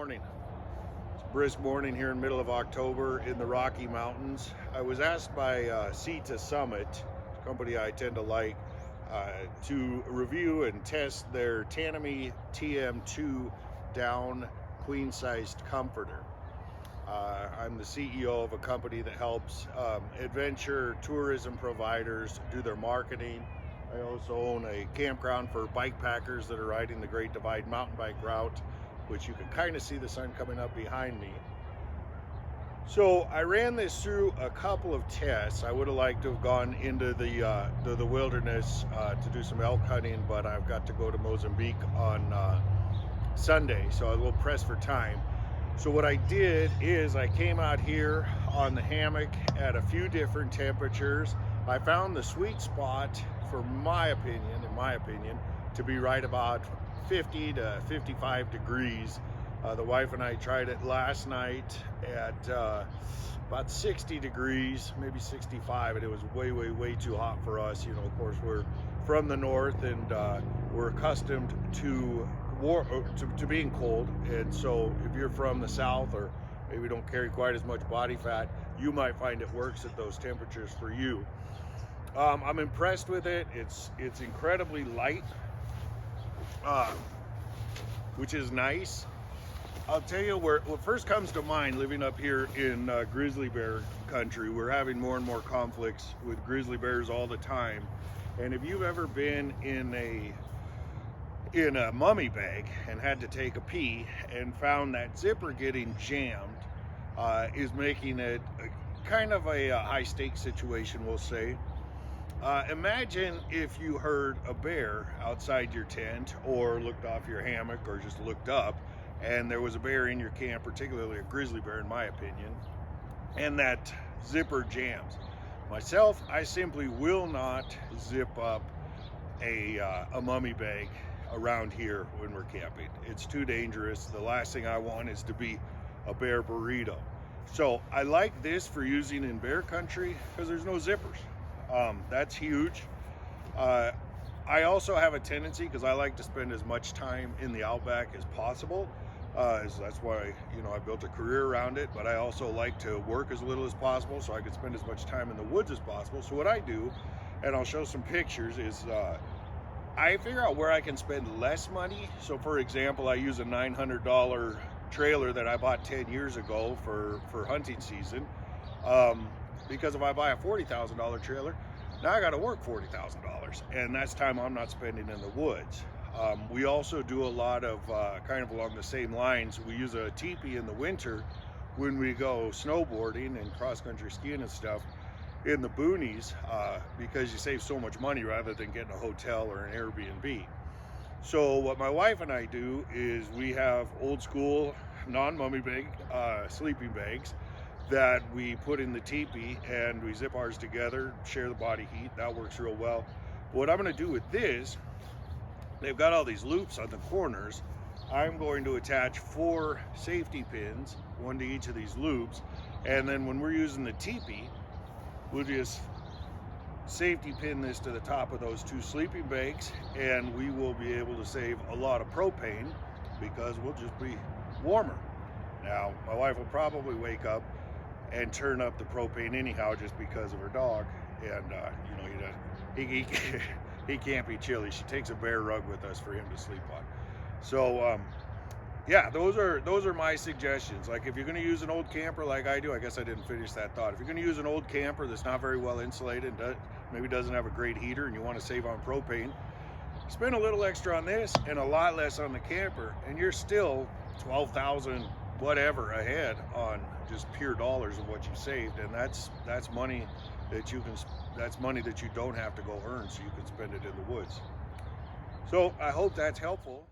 morning. It's a brisk morning here in the middle of October in the Rocky Mountains. I was asked by Summit, a company I tend to like, to review and test their Tanami TM2 down queen-sized comforter. I'm the CEO of a company that helps adventure tourism providers do their marketing. I also own a campground for bike packers that are riding the Great Divide mountain bike route, which you can kind of see the sun coming up behind me. So I ran this through a couple of tests. I would have liked to have gone into the wilderness to do some elk hunting, but I've got to go to Mozambique on Sunday, so I was a little pressed for time. So what I did is I came out here on the hammock at a few different temperatures. I found the sweet spot, in my opinion, to be right about 50 to 55 degrees. The wife and I tried it last night at about 60 degrees, maybe 65, and it was way too hot for us. You know, of course, we're from the north and we're accustomed to being cold, and so if you're from the south or maybe don't carry quite as much body fat, you might find it works at those temperatures for you. I'm impressed with it. It's incredibly light, which is nice. I'll tell you what first comes to mind living up here in grizzly bear country. We're having more and more conflicts with grizzly bears all the time, and if you've ever been in a mummy bag and had to take a pee and found that zipper getting jammed, is making it kind of a high stakes situation, we'll say. Imagine if you heard a bear outside your tent or looked off your hammock or just looked up and there was a bear in your camp, particularly a grizzly bear in my opinion, and that zipper jams. Myself, I simply will not zip up a mummy bag around here when we're camping. It's too dangerous. The last thing I want is to be a bear burrito. So I like this for using in bear country because there's no zippers. That's huge. I also have a tendency, because I like to spend as much time in the outback as possible. That's why, you know, I built a career around it, but I also like to work as little as possible so I can spend as much time in the woods as possible. So what I do, and I'll show some pictures, is I figure out where I can spend less money. So for example, I use a $900 trailer that I bought 10 years ago for hunting season. Because if I buy a $40,000 trailer, now I got to work $40,000, and that's time I'm not spending in the woods. We also do a lot of kind of along the same lines. We use a teepee in the winter when we go snowboarding and cross-country skiing and stuff in the boonies, because you save so much money rather than getting a hotel or an Airbnb. So what my wife and I do is we have old school non-mummy bag sleeping bags that we put in the teepee, and we zip ours together, share the body heat. That works real well. What I'm going to do with this, they've got all these loops on the corners. I'm going to attach 4 safety pins, one to each of these loops, and then when we're using the teepee, we'll just safety pin this to the top of those 2 sleeping bags, and we will be able to save a lot of propane because we'll just be warmer. Now, my wife will probably wake up and turn up the propane anyhow just because of her dog, and you know, he can't be chilly. She takes a bear rug with us for him to sleep on. So yeah, those are my suggestions. Like, if you're going to use an old camper like I do, I guess I didn't finish that thought. If you're going to use an old camper that's not very well insulated, maybe doesn't have a great heater, and you want to save on propane, spend a little extra on this and a lot less on the camper, and you're still 12,000 whatever ahead on just pure dollars of what you saved, and that's money that you don't have to go earn, so you can spend it in the woods. So I hope that's helpful.